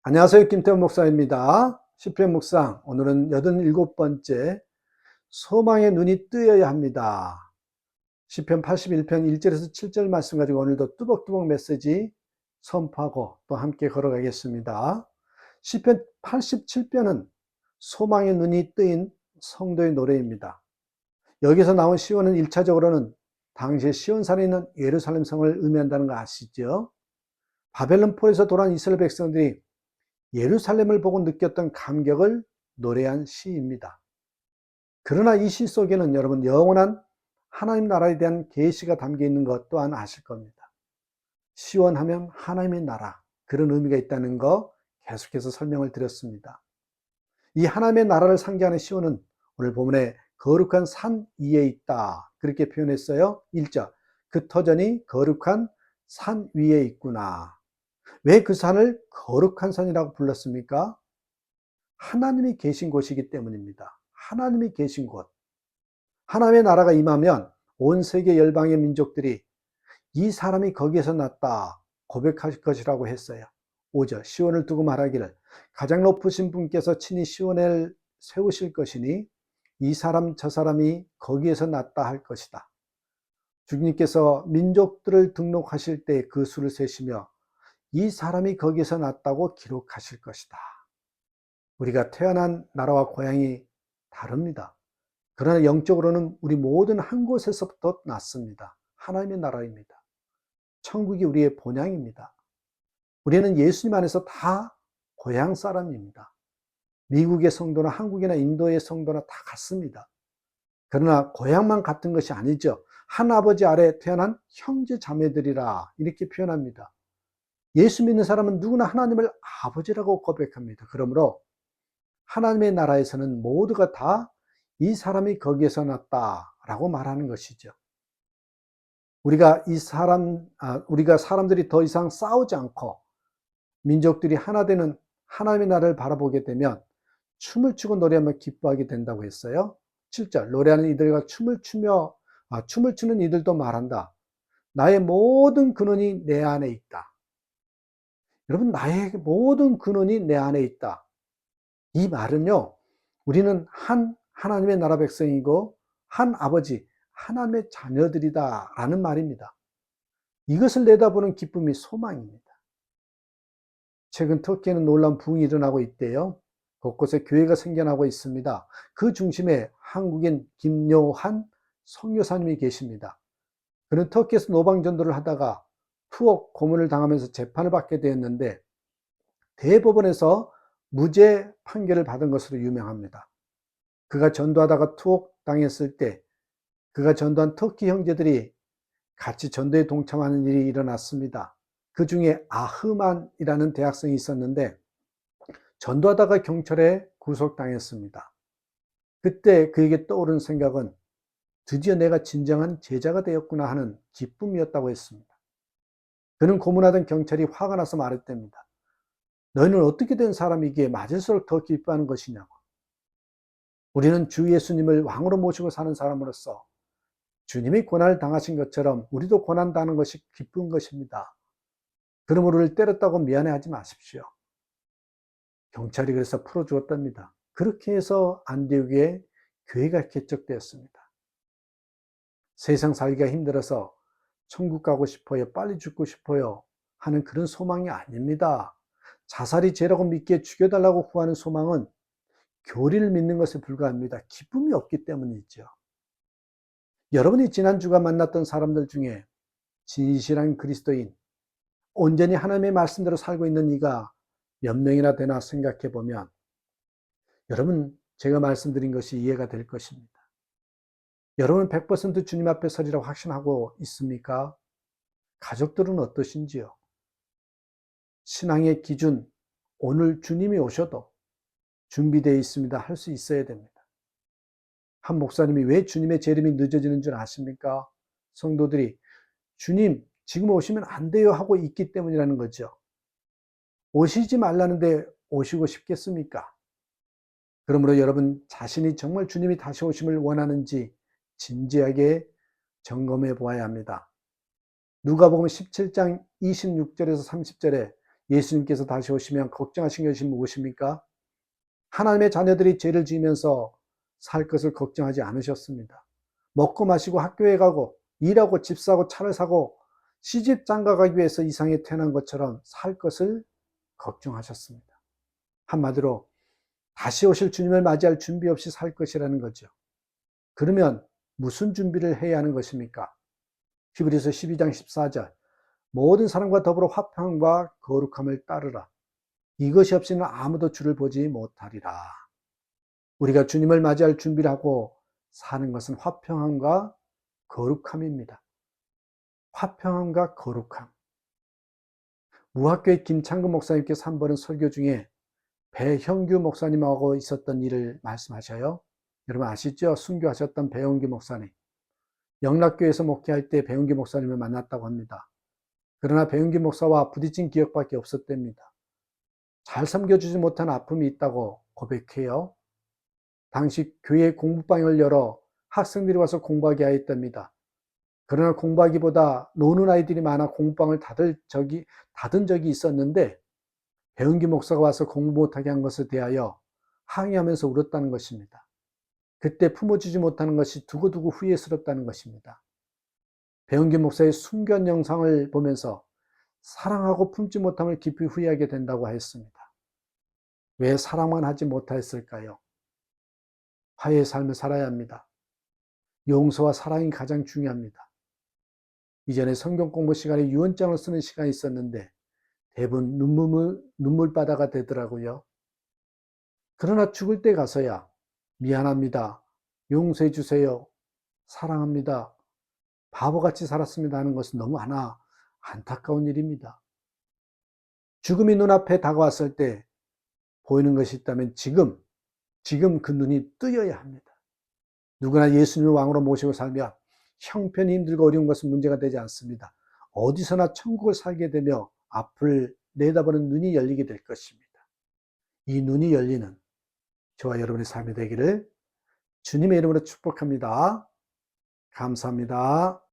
안녕하세요. 김태훈 목사입니다. 시편 묵상, 오늘은 87번째, 소망의 눈이 뜨여야 합니다. 시편 81편 1절에서 7절 말씀 가지고 오늘도 뚜벅뚜벅 메시지 선포하고 또 함께 걸어가겠습니다. 시편 87편은 소망의 눈이 뜨인 성도의 노래입니다. 여기서 나온 시온은 1차적으로는 당시에 시온산에 있는 예루살렘 성을 의미한다는 거 아시죠? 바벨론 폴에서 돌아온 이스라엘 백성들이 예루살렘을 보고 느꼈던 감격을 노래한 시입니다. 그러나 이 시 속에는 여러분 영원한 하나님 나라에 대한 계시가 담겨 있는 것 또한 아실 겁니다. 시온하면 하나님의 나라, 그런 의미가 있다는 거 계속해서 설명을 드렸습니다. 이 하나님의 나라를 상징하는 시온은 오늘 본문에 거룩한 산 위에 있다, 그렇게 표현했어요. 1절, 그 터전이 거룩한 산 위에 있구나. 왜 그 산을 거룩한 산이라고 불렀습니까? 하나님이 계신 곳이기 때문입니다. 하나님이 계신 곳. 하나님의 나라가 임하면 온 세계 열방의 민족들이 이 사람이 거기에서 났다 고백할 것이라고 했어요. 5절, 시온을 두고 말하기를 가장 높으신 분께서 친히 시온을 세우실 것이니 이 사람 저 사람이 거기에서 났다 할 것이다. 주님께서 민족들을 등록하실 때 그 수를 세시며 이 사람이 거기에서 났다고 기록하실 것이다. 우리가 태어난 나라와 고향이 다릅니다. 그러나 영적으로는 우리 모든 한 곳에서부터 났습니다. 하나님의 나라입니다. 천국이 우리의 본향입니다. 우리는 예수님 안에서 다 고향 사람입니다. 미국의 성도나 한국이나 인도의 성도나 다 같습니다. 그러나 고향만 같은 것이 아니죠. 한 아버지 아래 태어난 형제 자매들이라 이렇게 표현합니다. 예수 믿는 사람은 누구나 하나님을 아버지라고 고백합니다. 그러므로 하나님의 나라에서는 모두가 다 이 사람이 거기에서 났다라고 말하는 것이죠. 우리가 사람들이 더 이상 싸우지 않고 민족들이 하나 되는 하나님의 나라를 바라보게 되면 춤을 추고 노래하며 기뻐하게 된다고 했어요. 7절, 노래하는 이들과 춤을 추는 이들도 말한다. 나의 모든 근원이 내 안에 있다. 여러분, 나의 모든 근원이 내 안에 있다. 이 말은요, 우리는 한 하나님의 나라 백성이고 한 아버지, 하나님의 자녀들이다 라는 말입니다. 이것을 내다보는 기쁨이 소망입니다. 최근 터키에는 놀라운 부흥이 일어나고 있대요. 곳곳에 교회가 생겨나고 있습니다. 그 중심에 한국인 김요한 선교사님이 계십니다. 그는 터키에서 노방전도를 하다가 투옥 고문을 당하면서 재판을 받게 되었는데 대법원에서 무죄 판결을 받은 것으로 유명합니다. 그가 전도하다가 투옥당했을 때 그가 전도한 터키 형제들이 같이 전도에 동참하는 일이 일어났습니다. 그 중에 아흐만이라는 대학생이 있었는데 전도하다가 경찰에 구속당했습니다. 그때 그에게 떠오른 생각은 드디어 내가 진정한 제자가 되었구나 하는 기쁨이었다고 했습니다. 그는 고문하던 경찰이 화가 나서 말했답니다. 너희는 어떻게 된 사람이기에 맞을수록 더 기뻐하는 것이냐고. 우리는 주 예수님을 왕으로 모시고 사는 사람으로서 주님이 고난을 당하신 것처럼 우리도 고난 당하는 것이 기쁜 것입니다. 그러므로 우리를 때렸다고 미안해하지 마십시오. 경찰이 그래서 풀어주었답니다. 그렇게 해서 안디옥에 교회가 개척되었습니다. 세상 살기가 힘들어서 천국 가고 싶어요, 빨리 죽고 싶어요 하는 그런 소망이 아닙니다. 자살이 죄라고 믿기에 죽여달라고 구하는 소망은 교리를 믿는 것에 불과합니다. 기쁨이 없기 때문이죠. 여러분이 지난주가 만났던 사람들 중에 진실한 그리스도인, 온전히 하나님의 말씀대로 살고 있는 이가 몇 명이나 되나 생각해 보면 여러분, 제가 말씀드린 것이 이해가 될 것입니다. 여러분은 100% 주님 앞에 서리라고 확신하고 있습니까? 가족들은 어떠신지요? 신앙의 기준, 오늘 주님이 오셔도 준비되어 있습니다. 할 수 있어야 됩니다. 한 목사님이 왜 주님의 재림이 늦어지는 줄 아십니까? 성도들이 주님 지금 오시면 안 돼요 하고 있기 때문이라는 거죠. 오시지 말라는데 오시고 싶겠습니까? 그러므로 여러분 자신이 정말 주님이 다시 오심을 원하는지 진지하게 점검해 보아야 합니다. 누가복음 17장 26절에서 30절에 예수님께서 다시 오시면 걱정하신 것이 무엇입니까? 하나님의 자녀들이 죄를 지으면서 살 것을 걱정하지 않으셨습니다. 먹고 마시고 학교에 가고 일하고 집 사고 차를 사고 시집 장가 가기 위해서 이 세상에 태어난 것처럼 살 것을 걱정하셨습니다. 한마디로 다시 오실 주님을 맞이할 준비 없이 살 것이라는 거죠. 그러면 무슨 준비를 해야 하는 것입니까? 히브리서 12장 14절 모든 사람과 더불어 화평과 거룩함을 따르라. 이것이 없이는 아무도 주를 보지 못하리라. 우리가 주님을 맞이할 준비를 하고 사는 것은 화평함과 거룩함입니다. 화평함과 거룩함. 무학교의 김창근 목사님께서 한 번은 설교 중에 배형규 목사님하고 있었던 일을 말씀하셔요. 여러분 아시죠? 순교하셨던 배형규 목사님. 영락교에서 목회할 때 배형규 목사님을 만났다고 합니다. 그러나 배형규 목사와 부딪힌 기억밖에 없었답니다. 잘 섬겨주지 못한 아픔이 있다고 고백해요. 당시 교회 공부방을 열어 학생들이 와서 공부하게 하였답니다. 그러나 공부하기보다 노는 아이들이 많아 공부방을 닫은 적이 있었는데 배은기 목사가 와서 공부 못하게 한 것에 대하여 항의하면서 울었다는 것입니다. 그때 품어주지 못하는 것이 두고두고 후회스럽다는 것입니다. 배은기 목사의 순교한 영상을 보면서 사랑하고 품지 못함을 깊이 후회하게 된다고 하였습니다. 왜 사랑만 하지 못하였을까요? 화해의 삶을 살아야 합니다. 용서와 사랑이 가장 중요합니다. 이전에 성경 공부 시간에 유언장을 쓰는 시간이 있었는데 대부분 눈물바다가 되더라고요. 그러나 죽을 때 가서야 미안합니다. 용서해 주세요. 사랑합니다. 바보같이 살았습니다 하는 것은 너무 안타까운 일입니다. 죽음이 눈앞에 다가왔을 때 보이는 것이 있다면 지금 그 눈이 뜨여야 합니다. 누구나 예수님을 왕으로 모시고 살며 형편이 힘들고 어려운 것은 문제가 되지 않습니다. 어디서나 천국을 살게 되며 앞을 내다보는 눈이 열리게 될 것입니다. 이 눈이 열리는 저와 여러분의 삶이 되기를 주님의 이름으로 축복합니다. 감사합니다.